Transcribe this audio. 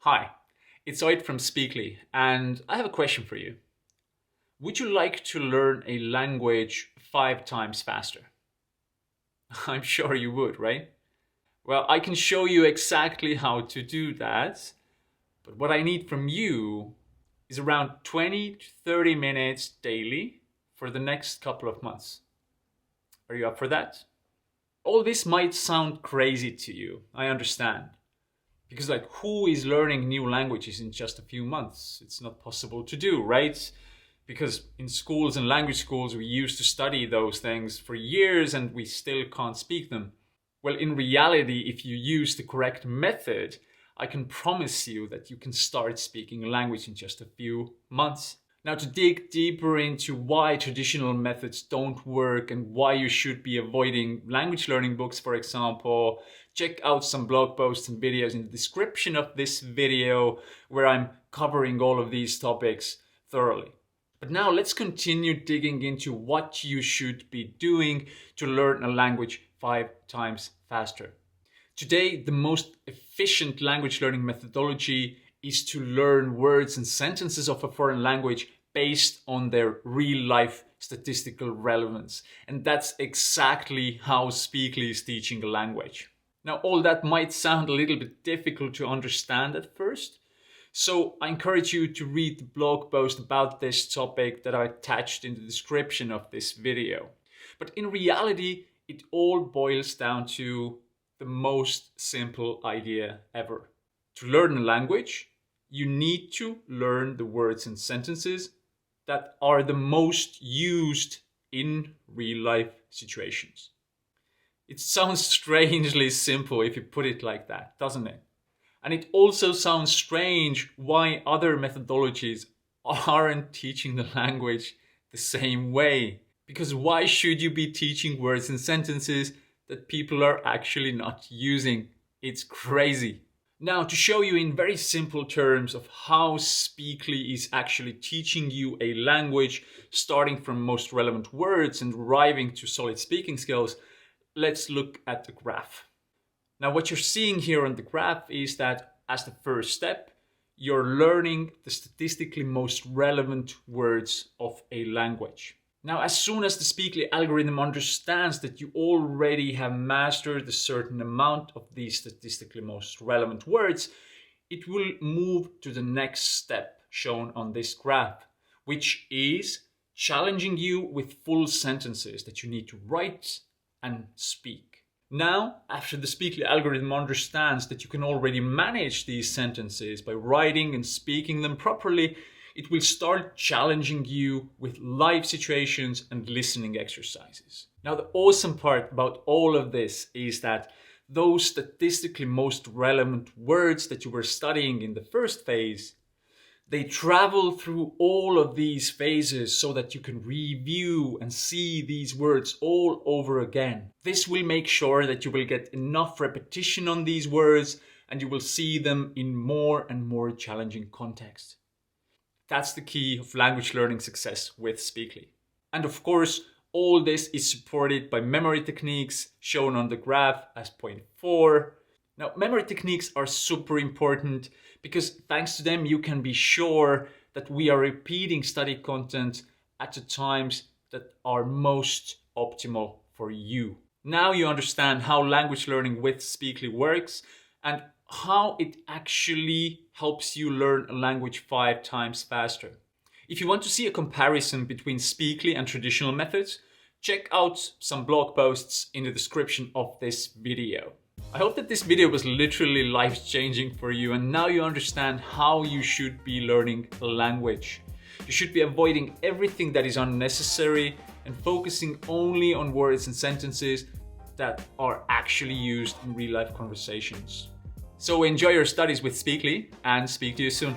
Hi, it's Oid from Speakly, and I have a question for you. Would you like to learn a language 5 times faster? I'm sure you would, right? Well, I can show you exactly how to do that, but what I need from you is around 20 to 30 minutes daily for the next couple of months. Are you up for that? All this might sound crazy to you, I understand. Because who is learning new languages in just a few months? It's not possible to do, right? Because in schools and language schools, we used to study those things for years and we still can't speak them. Well, in reality, if you use the correct method, I can promise you that you can start speaking a language in just a few months. Now, to dig deeper into why traditional methods don't work and why you should be avoiding language learning books, for example, check out some blog posts and videos in the description of this video where I'm covering all of these topics thoroughly. But now let's continue digging into what you should be doing to learn a language 5 times faster. Today, the most efficient language learning methodology is to learn words and sentences of a foreign language based on their real-life statistical relevance. And that's exactly how Speakly is teaching a language. Now, all that might sound a little bit difficult to understand at first, so I encourage you to read the blog post about this topic that I attached in the description of this video. But in reality, it all boils down to the most simple idea ever. To learn a language, you need to learn the words and sentences that are the most used in real-life situations. It sounds strangely simple if you put it like that, doesn't it? And it also sounds strange why other methodologies aren't teaching the language the same way. Because why should you be teaching words and sentences that people are actually not using? It's crazy. Now, to show you in very simple terms of how Speakly is actually teaching you a language, starting from most relevant words and arriving to solid speaking skills, let's look at the graph. Now, what you're seeing here on the graph is that as the first step, you're learning the statistically most relevant words of a language. Now, as soon as the Speakly algorithm understands that you already have mastered a certain amount of these statistically most relevant words, it will move to the next step shown on this graph, which is challenging you with full sentences that you need to write and speak. Now, after the Speakly algorithm understands that you can already manage these sentences by writing and speaking them properly, it will start challenging you with live situations and listening exercises. Now, the awesome part about all of this is that those statistically most relevant words that you were studying in the first phase, they travel through all of these phases so that you can review and see these words all over again. This will make sure that you will get enough repetition on these words and you will see them in more and more challenging contexts. That's the key of language learning success with Speakly. And of course, all this is supported by memory techniques shown on the graph as point 4. Now, memory techniques are super important because thanks to them, you can be sure that we are repeating study content at the times that are most optimal for you. Now you understand how language learning with Speakly works and how it actually helps you learn a language 5 times faster. If you want to see a comparison between Speakly and traditional methods, check out some blog posts in the description of this video. I hope that this video was literally life-changing for you and now you understand how you should be learning a language. You should be avoiding everything that is unnecessary and focusing only on words and sentences that are actually used in real-life conversations. So enjoy your studies with Speakly and speak to you soon.